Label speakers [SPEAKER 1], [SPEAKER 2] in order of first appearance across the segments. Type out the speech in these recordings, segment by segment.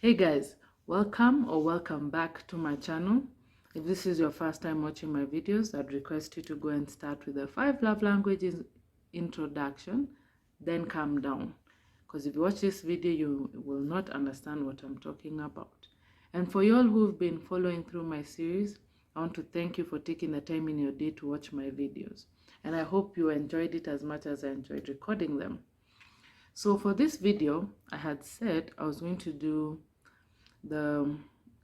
[SPEAKER 1] Hey guys, welcome back to my channel. If this is your first time watching my videos, I'd request you to go and start with the 5 love languages introduction, then calm down. Because if you watch this video, you will not understand what I'm talking about. And for you all who've been following through my series, I want to thank you for taking the time in your day to watch my videos. And I hope you enjoyed it as much as I enjoyed recording them. So for this video, I had said I was going to do the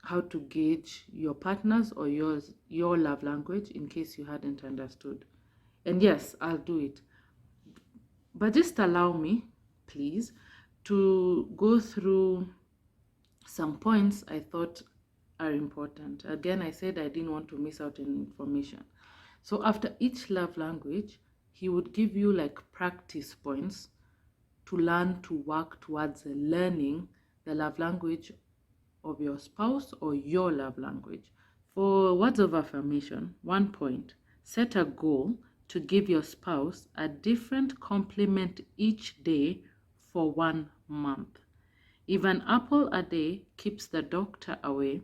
[SPEAKER 1] how to gauge your partner's or your love language, in case you hadn't understood. And yes, I'll do it, but just allow me, please, to go through some points I thought are important. Again, I said I didn't want to miss out on information. So after each love language, he would give you like practice points to learn to work towards learning the love language of your spouse or your love language. For words of affirmation, 1 point, set a goal to give your spouse a different compliment each day for 1 month. If an apple a day keeps the doctor away,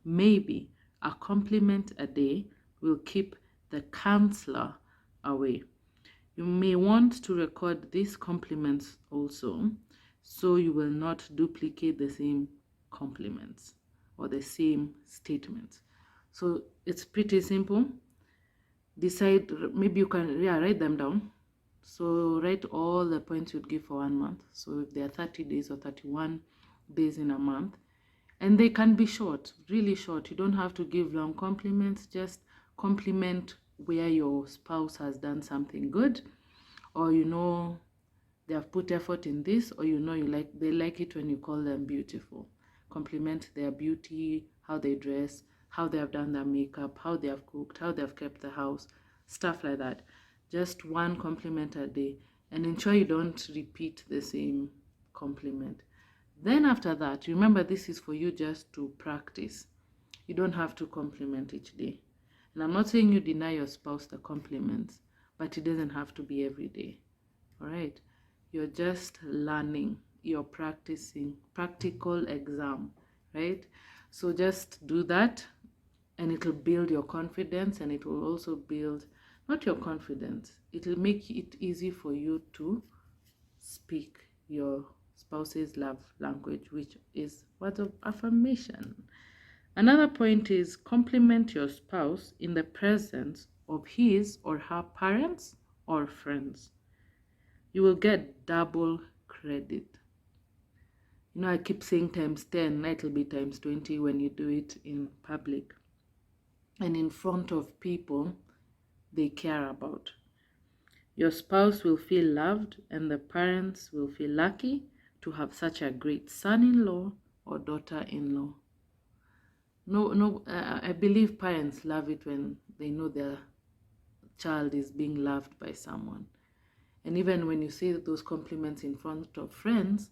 [SPEAKER 1] maybe a compliment a day will keep the counselor away. You may want to record these compliments also, so you will not duplicate the same compliments or the same statements. So it's pretty simple. Decide, maybe you can write them down. So write all the points you'd give for 1 month. So if there are 30 days or 31 days in a month, and they can be short, really short. You don't have to give long compliments, just compliment where your spouse has done something good, or they have put effort in this, or they like it when you call them beautiful. Compliment their beauty, how they dress, how they have done their makeup, how they have cooked, how they have kept the house, stuff like that. Just one compliment a day, and ensure you don't repeat the same compliment. Then after that, remember, this is for you just to practice. You don't have to compliment each day. And I'm not saying you deny your spouse the compliments, but it doesn't have to be every day. All right? You're just learning. You're practicing. Practical exam, right? So just do that, and it will build your confidence, and it will also build, not your confidence, it will make it easy for you to speak your spouse's love language, which is words of affirmation. Another point is compliment your spouse in the presence of his or her parents or friends. You will get double credit. I keep saying times 10, it'll be times 20 when you do it in public and in front of people they care about. Your spouse will feel loved, and the parents will feel lucky to have such a great son-in-law or daughter-in-law. I believe parents love it when they know their child is being loved by someone. And even when you say those compliments in front of friends,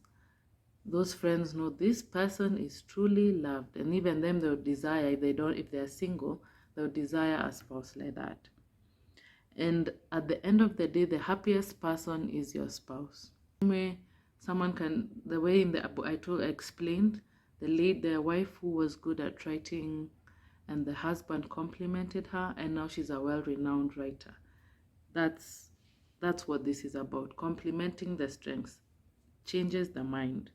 [SPEAKER 1] those friends know this person is truly loved. And even them, they would desire, if they're single, they would desire a spouse like that. And at the end of the day, the happiest person is your spouse. The way in the I explained, the wife who was good at writing, and the husband complimented her, and now she's a well-renowned writer. That's what this is about. Complimenting the strengths changes the mind.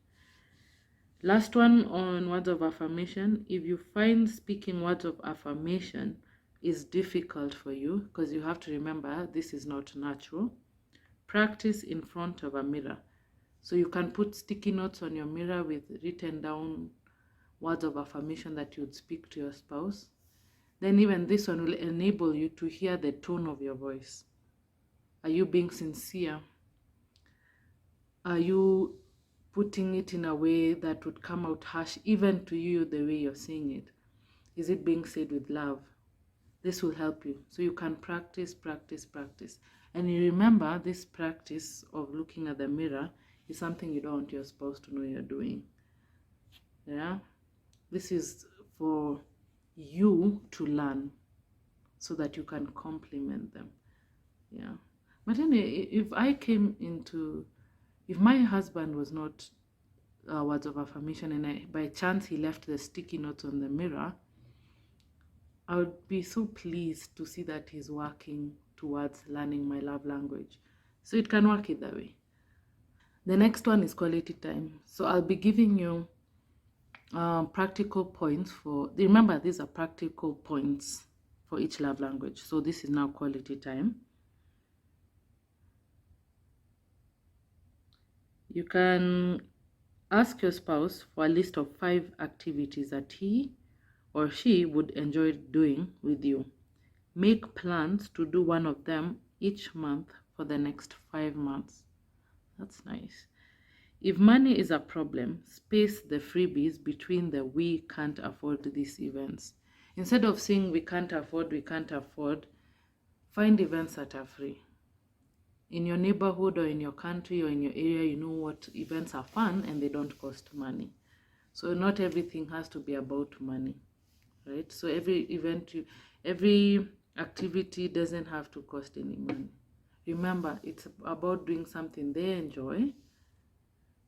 [SPEAKER 1] Last one on words of affirmation. If you find speaking words of affirmation is difficult for you, because you have to remember this is not natural, practice in front of a mirror. So you can put sticky notes on your mirror with written down words of affirmation that you would speak to your spouse. Then even this one will enable you to hear the tone of your voice. Are you being sincere? Are you putting it in a way that would come out harsh even to you the way you're saying it? Is it being said with love? This will help you. So you can practice. And you remember, this practice of looking at the mirror is something you don't want your spouse to know you're doing. Yeah? This is for you to learn so that you can compliment them. Yeah. But anyway, if my husband was not words of affirmation and by chance he left the sticky notes on the mirror, I would be so pleased to see that he's working towards learning my love language. So it can work either way. The next one is quality time. So I'll be giving you practical points for, remember these are practical points for each love language. So this is now quality time. You can ask your spouse for a list of 5 activities that he or she would enjoy doing with you. Make plans to do one of them each month for the next 5 months. That's nice. If money is a problem, space the freebies between the we can't afford these events. Instead of saying we can't afford, find events that are free. In your neighborhood or in your country or in your area, you know what events are fun and they don't cost money. So not everything has to be about money, right? So every activity doesn't have to cost any money. Remember, it's about doing something they enjoy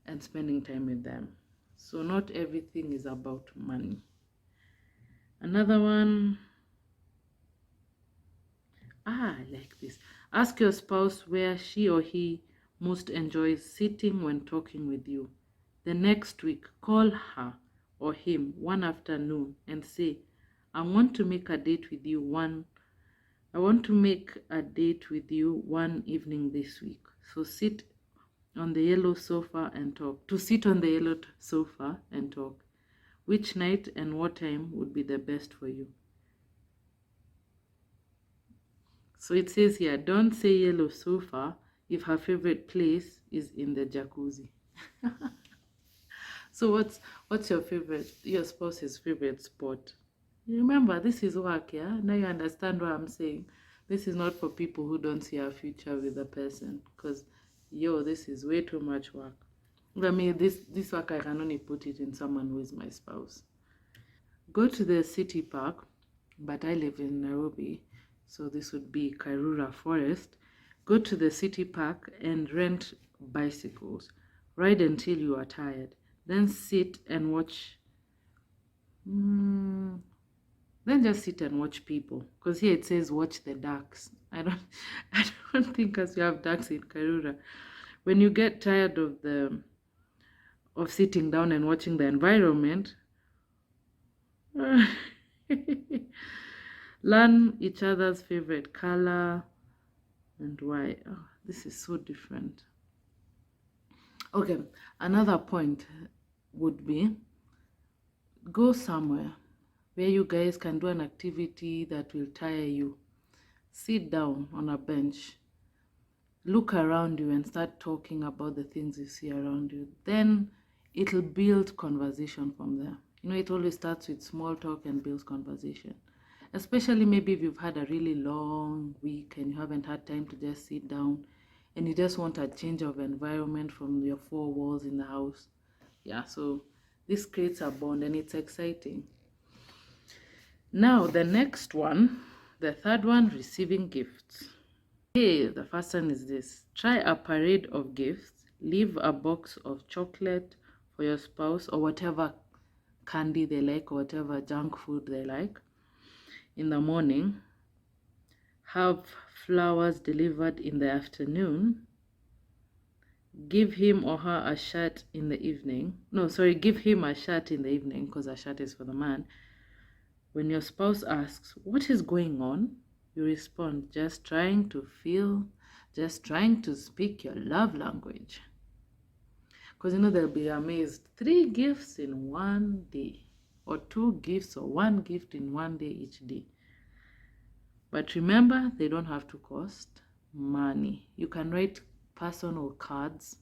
[SPEAKER 1] and spending time with them. So not everything is about money. Another one, I like this. Ask your spouse where she or he most enjoys sitting when talking with you. The next week, call her or him one afternoon and say, I want to make a date with you one evening this week. So sit on the yellow sofa and talk. To sit on the yellow sofa and talk. Which night and what time would be the best for you? So it says here, don't say yellow sofa if her favorite place is in the jacuzzi. So what's your spouse's favorite spot? Remember, this is work, yeah? Now you understand what I'm saying. This is not for people who don't see a future with a person, because this is way too much work. I mean, this work, I can only put it in someone who is my spouse. Go to the city park, but I live in Nairobi, so this would be Karura Forest. Go to the city park and rent bicycles. Ride until you are tired. Then sit and watch. Then just sit and watch people. Because here it says watch the ducks. I don't think as you have ducks in Karura. When you get tired of sitting down and watching the environment, learn each other's favorite color and why. Oh, this is so different. Okay, another point would be go somewhere where you guys can do an activity that will tire you. Sit down on a bench, look around you and start talking about the things you see around you. Then it'll build conversation from there. It always starts with small talk and builds conversation. Especially maybe if you've had a really long week and you haven't had time to just sit down and you just want a change of environment from your 4 walls in the house. Yeah, so this creates a bond and it's exciting. Now, the next one, the third one, receiving gifts. Okay, the first one is this. Try a parade of gifts. Leave a box of chocolate for your spouse or whatever candy they like or whatever junk food they like in the morning. Have flowers delivered in the afternoon. Give him or her a shirt in the evening. No, sorry, give him a shirt in the evening because a shirt is for the man. When your spouse asks, what is going on? You respond, just trying to speak your love language. Because they'll be amazed. 3 gifts in one day, or 2 gifts or 1 gift in one day each day. But remember, they don't have to cost money. You can write personal cards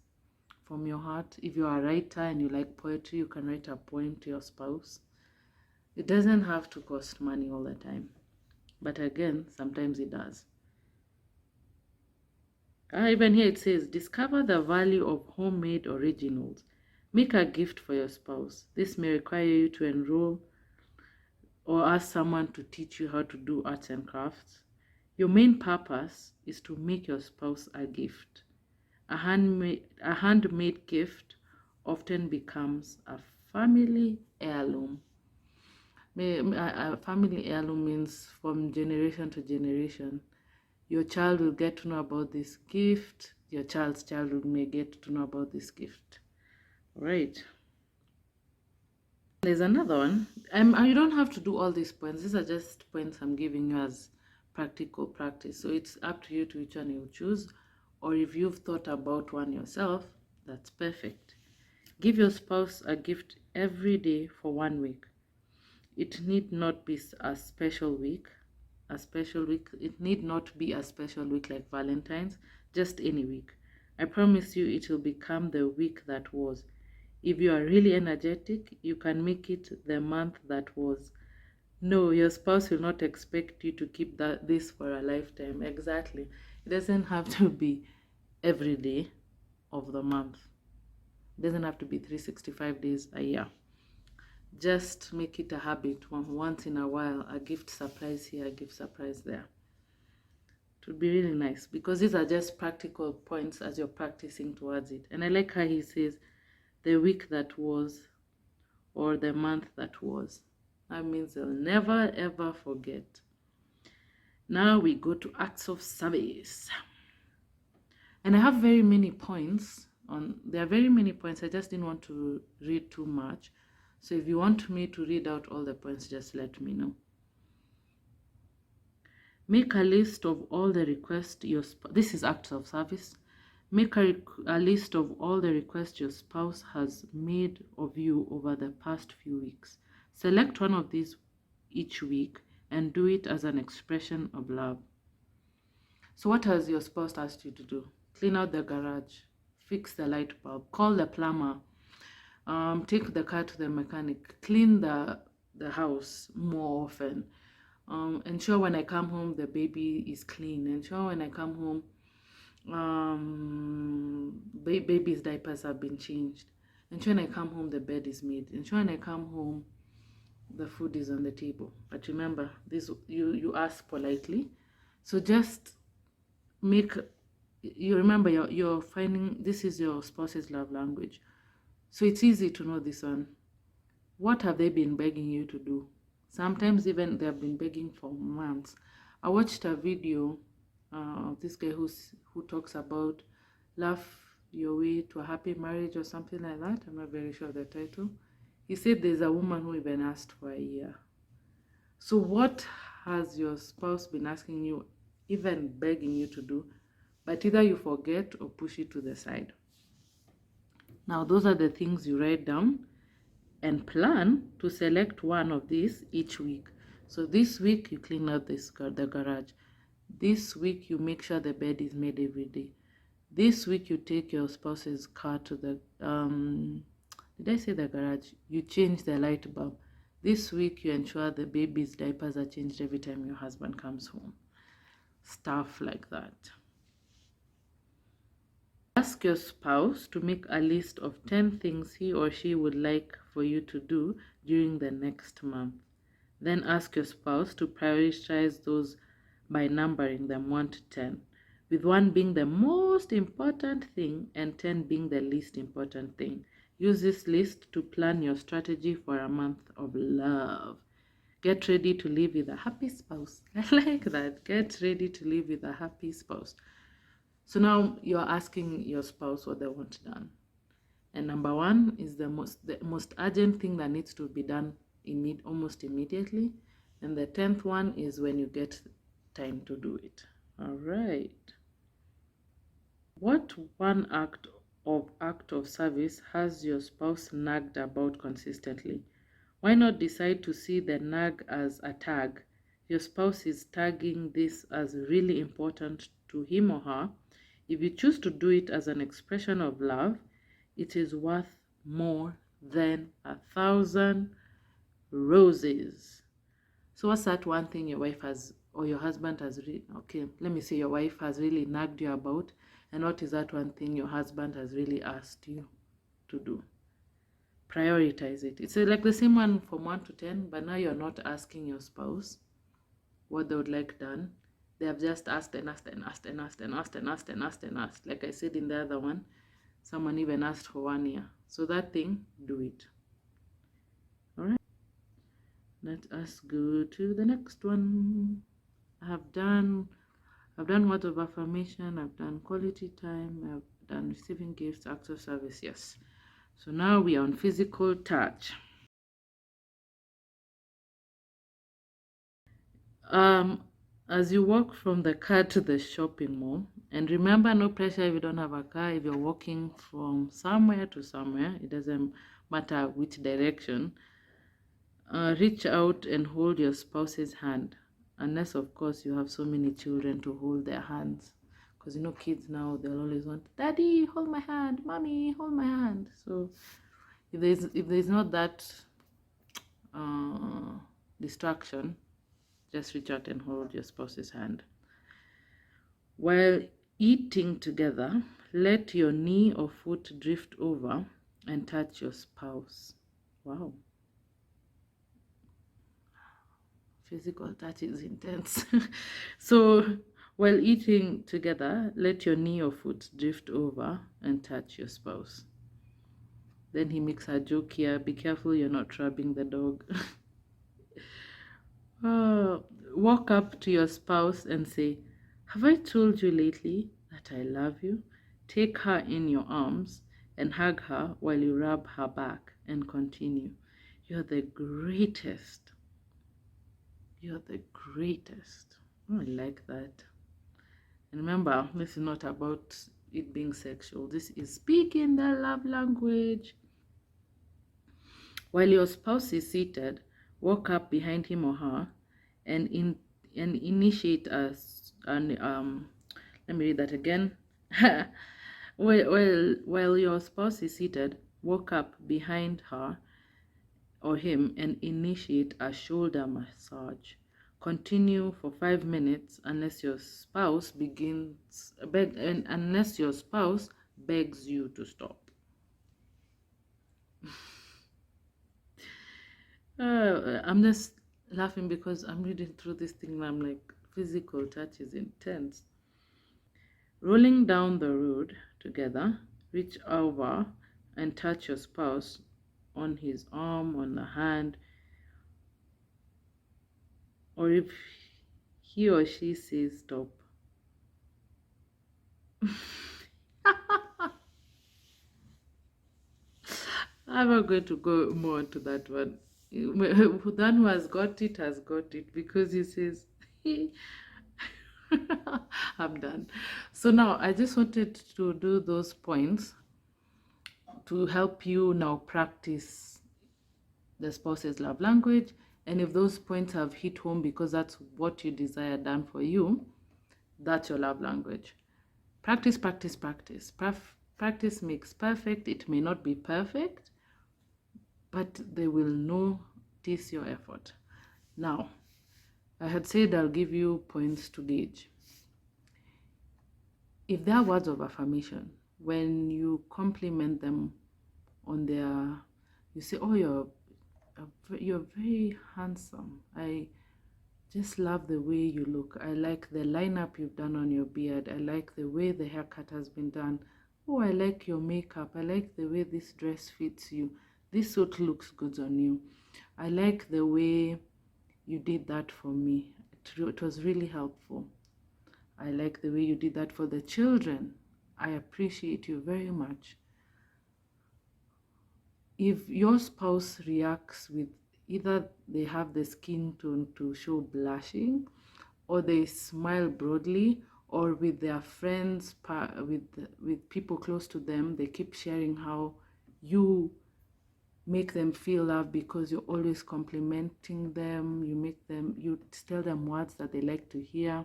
[SPEAKER 1] from your heart. If you're a writer and you like poetry, you can write a poem to your spouse. It doesn't have to cost money all the time. But again, sometimes it does. Even here it says, discover the value of homemade originals. Make a gift for your spouse. This may require you to enroll or ask someone to teach you how to do arts and crafts. Your main purpose is to make your spouse a gift. A handmade gift often becomes a family heirloom. A family heirloom means from generation to generation. Your child will get to know about this gift. Your child's child may get to know about this gift. All right. There's another one. You don't have to do all these points. These are just points I'm giving you as practical practice. So it's up to you to which one you choose. Or if you've thought about one yourself, that's perfect. Give your spouse a gift every day for 1 week. It need not be a special week. It need not be a special week like Valentine's, just any week. I promise you it will become the week that was. If you are really energetic, you can make it the month that was. No, your spouse will not expect you to keep this for a lifetime. Exactly. It doesn't have to be every day of the month. It doesn't have to be 365 days a year. Just make it a habit. Once in a while, a gift surprise here, a gift surprise there. It would be really nice because these are just practical points as you're practicing towards it. And I like how he says the week that was or the month that was. That means they'll never ever forget. Now we go to acts of service. And I have very many points there are very many points. I just didn't want to read too much. So if you want me to read out all the points, just let me know. Make a list of all the requests this is acts of service. Make a list of all the requests your spouse has made of you over the past few weeks. Select one of these each week and do it as an expression of love. So what has your spouse asked you to do? Clean out the garage, fix the light bulb, call the plumber, take the car to the mechanic, clean the house more often, ensure when I come home the baby is clean, ensure when I come home baby's diapers have been changed, ensure when I come home the bed is made, ensure when I come home the food is on the table. But remember, this you ask politely, so just make you remember you're finding this is your spouse's love language, so it's easy to know this one. What have they been begging you to do? Sometimes even they have been begging for months. I watched a video of this guy who talks about love your way to a happy marriage or something like that. I'm not very sure of the title. He said there's a woman who even asked for a year. So what has your spouse been asking you, even begging you to do, but either you forget or push it to the side? Now those are the things you write down and plan to select one of these each week. So this week you clean out the garage. This week you make sure the bed is made every day. This week you take your spouse's car to the did I say the garage? You change the light bulb. This week you ensure the baby's diapers are changed every time your husband comes home. Stuff like that. Ask your spouse to make a list of 10 things he or she would like for you to do during the next month. Then ask your spouse to prioritize those by numbering them 1 to 10, with 1 being the most important thing and 10 being the least important thing. Use this list to plan your strategy for a month of love. Get ready to live with a happy spouse. I like that. Get ready to live with a happy spouse. So now you're asking your spouse what they want done. And number 1 is the most urgent thing that needs to be done almost immediately. And the 10th one is when you get time to do it. All right. What one act of service has your spouse nagged about consistently? Why not decide to see the nag as a tag? Your spouse is tagging this as really important to him or her. If you choose to do it as an expression of love, it is worth more than 1,000 roses. So what's that one thing your wife has or your husband has your wife has really nagged you about, and what is that one thing your husband has really asked you to do? Prioritize it. It's like the same one from 1 to 10, but now you're not asking your spouse what they would like done. They have just asked and asked and asked and asked and asked and asked and asked and asked. Like I said in the other one, Someone even asked for 1 year. So that thing, do it. All right. Let us go to the next one. I've done words of affirmation, I've done quality time, I've done receiving gifts, acts of service. Yes. So now we are on physical touch. As you walk from the car to the shopping mall, and remember, no pressure if you don't have a car. If you're walking from somewhere to somewhere, it doesn't matter which direction. Reach out and hold your spouse's hand, unless of course you have so many children to hold their hands, because you know kids now, they'll always want, daddy hold my hand, mommy hold my hand. So if there's not that distraction, just reach out and hold your spouse's hand. While eating together, let your knee or foot drift over and touch your spouse. Wow. Physical touch is intense. So while eating together, let your knee or foot drift over and touch your spouse. Then he makes a joke here, be careful you're not rubbing the dog. Walk up to your spouse and say, have I told you lately that I love you? Take her in your arms and hug her while you rub her back and continue. You're the greatest. You're the greatest. Oh, I like that. And remember, this is not about it being sexual. This is speaking the love language. While your spouse is seated, walk up behind him or her and initiate us. And let me read that again. While your spouse is seated, walk up behind her or him and initiate a shoulder massage. Continue for 5 minutes unless your spouse begs you to stop. I'm just laughing because I'm reading through this thing and I'm like, physical touch is intense. Rolling down the road together, reach over and touch your spouse on his arm, on the hand, or if he or she says stop. I'm not going to go more into that one. That who has got it because he says, I'm done. So now I just wanted to do those points to help you now practice the spouse's love language. And if those points have hit home because that's what you desire done for you, that's your love language. Practice, practice, practice. Practice makes perfect. It may not be perfect, but they will notice your effort. Now, I had said I'll give you points to gauge. If they are words of affirmation, when you compliment them on their, you say, oh, you're very handsome. I just love the way you look. I like the lineup you've done on your beard. I like the way the haircut has been done. Oh, I like your makeup. I like the way this dress fits you. This suit looks good on you. I like the way you did that for me. It was really helpful. I like the way you did that for the children. I appreciate you very much. If your spouse reacts with either they have the skin tone to show blushing, or they smile broadly, or with their friends, with people close to them, they keep sharing how you make them feel loved because you're always complimenting them, you tell them words that they like to hear,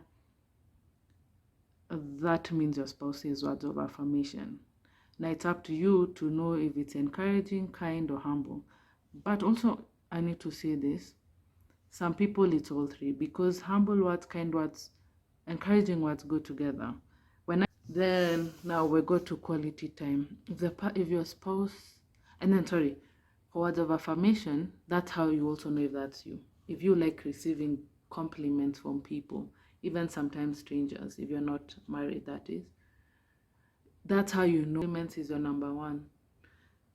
[SPEAKER 1] that means your spouse says words of affirmation. Now it's up to you to know if it's encouraging, kind, or humble. But also, I need to say this, some people it's all three, because humble words, kind words, encouraging words go together. Then now we go to quality time. If your spouse, and then sorry, for words of affirmation, that's how you also know if that's you. If you like receiving compliments from people, even sometimes strangers, if you're not married, that is, That's how you know compliments is your number one.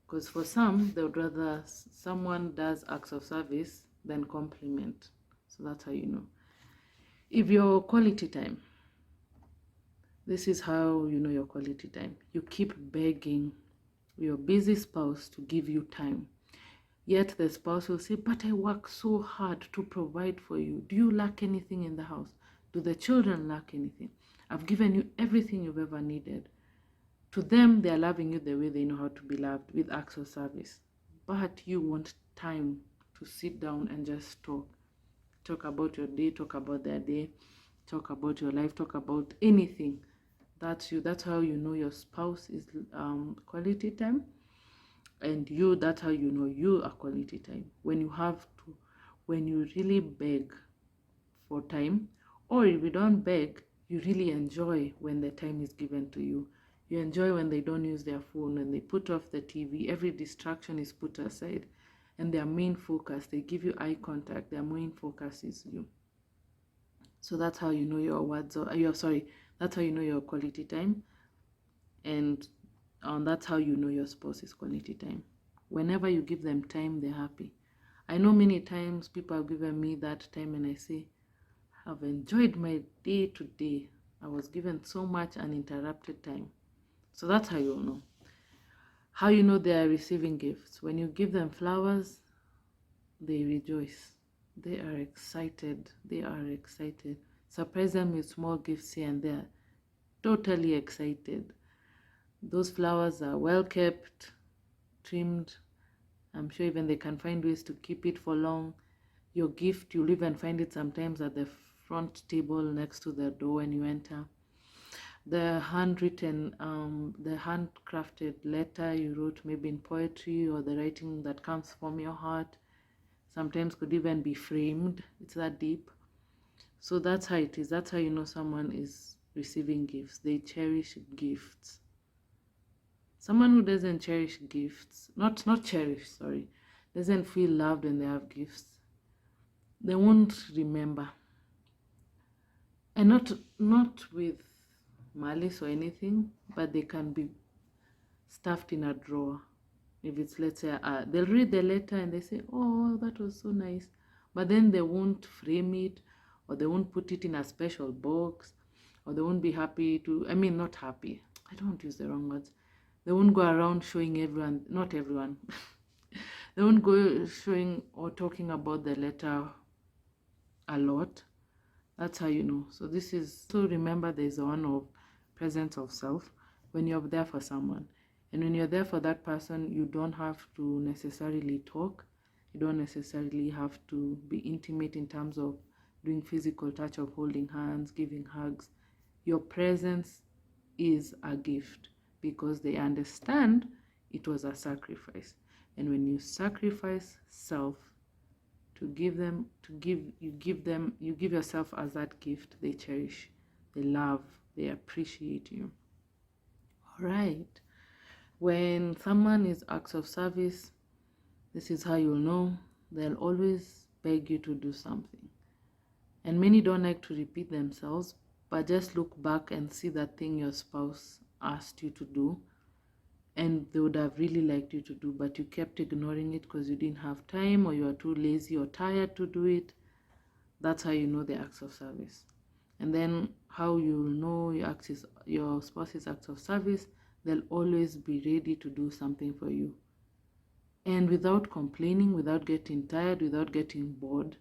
[SPEAKER 1] Because for some, they would rather someone does acts of service than compliment. So that's how you know. If your quality time, this is how you know your quality time. You keep begging your busy spouse to give you time. Yet the spouse will say, but I work so hard to provide for you. Do you lack anything in the house? Do the children lack anything? I've given you everything you've ever needed. To them, they are loving you the way they know how to be loved, with acts of service. But you want time to sit down and just talk. Talk about your day, talk about their day, talk about your life, talk about anything. That's you. That's how you know your spouse is quality time. And you, that's how you know you are quality time. When you really beg for time, or if you don't beg, you really enjoy when the time is given to you. You enjoy when they don't use their phone, when they put off the TV, every distraction is put aside, and their main focus, they give you eye contact, their main focus is you. So that's how you know your words, or that's how you know your quality time. And that's how you know your spouse is quality time. Whenever you give them time, they're happy. I know many times people have given me that time and I say, I've enjoyed my day today. I was given so much uninterrupted time. So that's how you know. How you know they are receiving gifts. When you give them flowers, they rejoice. They are excited. They are excited. Surprise them with small gifts here and there. Totally excited. Those flowers are well kept, trimmed. I'm sure even they can find ways to keep it for long. Your gift, you'll even find it sometimes at the front table next to the door when you enter. The handwritten, the handcrafted letter you wrote, maybe in poetry, or the writing that comes from your heart, sometimes could even be framed. It's that deep. So that's how it is. That's how you know someone is receiving gifts. They cherish gifts. Someone who doesn't cherish gifts, not cherish, sorry, doesn't feel loved when they have gifts, they won't remember. And not with malice or anything, but they can be stuffed in a drawer. If it's, let's say, they'll read the letter and they say, oh, that was so nice, but then they won't frame it, or they won't put it in a special box, or they won't be happy to, not happy, I don't use the wrong words, they won't go around showing everyone, not everyone, they won't go showing or talking about the letter a lot. That's how you know. So this is, so remember, there's one of presence of self when you're there for someone. And when you're there for that person, you don't have to necessarily talk. You don't necessarily have to be intimate in terms of doing physical touch, of holding hands, giving hugs. Your presence is a gift because they understand it was a sacrifice. And when you sacrifice self to give them, you give yourself as that gift, they cherish, they love, they appreciate you. All right. When someone is acts of service, this is how you'll know. They'll always beg you to do something. And many don't like to repeat themselves, but just look back and see that thing your spouse asked you to do, and they would have really liked you to do, but you kept ignoring it because you didn't have time, or you are too lazy or tired to do it. That's how you know the acts of service. And then how you'll know your spouse's acts of service, they'll always be ready to do something for you. And without complaining, without getting tired, without getting bored,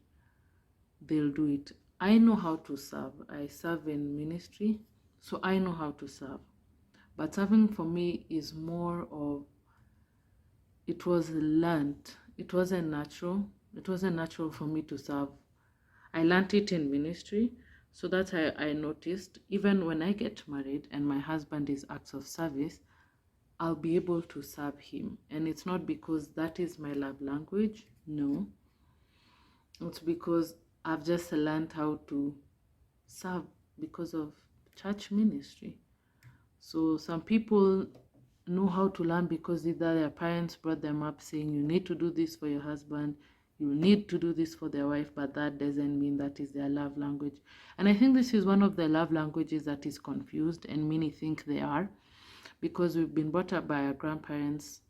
[SPEAKER 1] they'll do it. I know how to serve. I serve in ministry, so I know how to serve. But serving for me is more of, it was learned. It wasn't natural. It wasn't natural for me to serve. I learned it in ministry. So that's how I noticed, even when I get married and my husband is acts of service, I'll be able to serve him. And it's not because that is my love language. No. It's because I've just learned how to serve because of church ministry. So some people know how to learn because either their parents brought them up saying, you need to do this for your husband, you need to do this for their wife, but that doesn't mean that is their love language. And I think this is one of the love languages that is confused, and many think they are. because we've been brought up by our grandparents,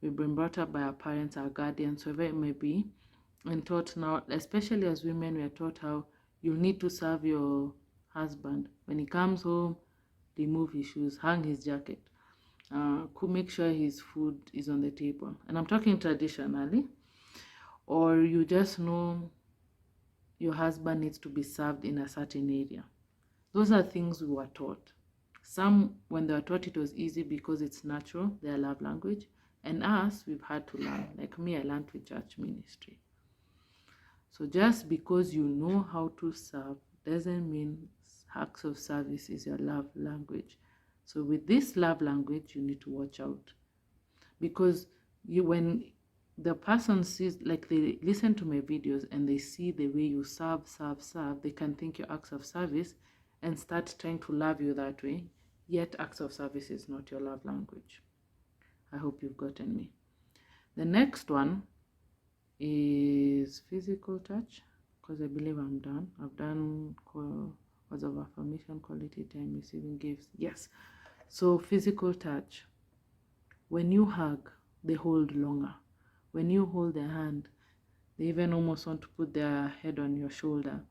[SPEAKER 1] we've been brought up by our parents, our guardians, whoever it may be, and taught now, especially as women, we are taught how you need to serve your husband. When he comes home, remove his shoes, hang his jacket, make sure his food is on the table. And I'm talking traditionally. Or you just know your husband needs to be served in a certain area. Those are things we were taught. Some, when they were taught, it was easy because it's natural, their love language. And us, we've had to learn. Like me, I learned with church ministry. So just because you know how to serve doesn't mean acts of service is your love language. So with this love language, you need to watch out. Because when the person sees, like they listen to my videos and they see the way you serve, they can think your acts of service and start trying to love you that way. Yet acts of service is not your love language. I hope you've gotten me. The next one is physical touch, because I believe I'm done. I've done words of affirmation, quality time, receiving gifts. Yes. So physical touch. When you hug, they hold longer. When you hold their hand, they even almost want to put their head on your shoulder.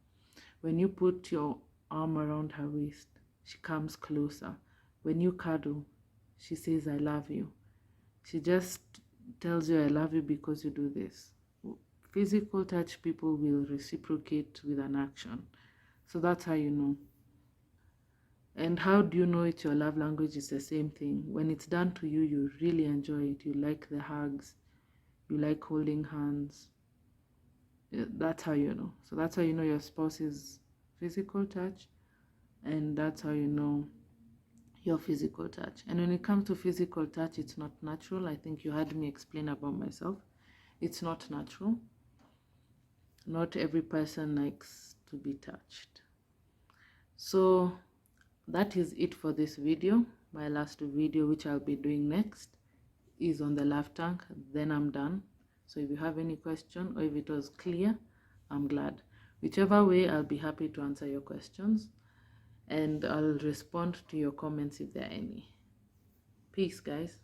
[SPEAKER 1] When you put your arm around her waist, she comes closer. When you cuddle, she says, I love you. She just tells you, I love you because you do this. Physical touch, people will reciprocate with an action. So that's how you know. And how do you know it's your love language? Is the same thing. When it's done to you, you really enjoy it. You like the hugs. You like holding hands. That's how you know. So that's how you know your spouse's physical touch. And that's how you know your physical touch. And when it comes to physical touch, it's not natural. I think you heard me explain about myself. It's not natural. Not every person likes to be touched. So that is it for this video. My last video, which I'll be doing next, is on the love tank. Then I'm done. So if you have any question or if it was clear, I'm glad. Whichever way, I'll be happy to answer your questions, and I'll respond to your comments if there are any. Peace, guys.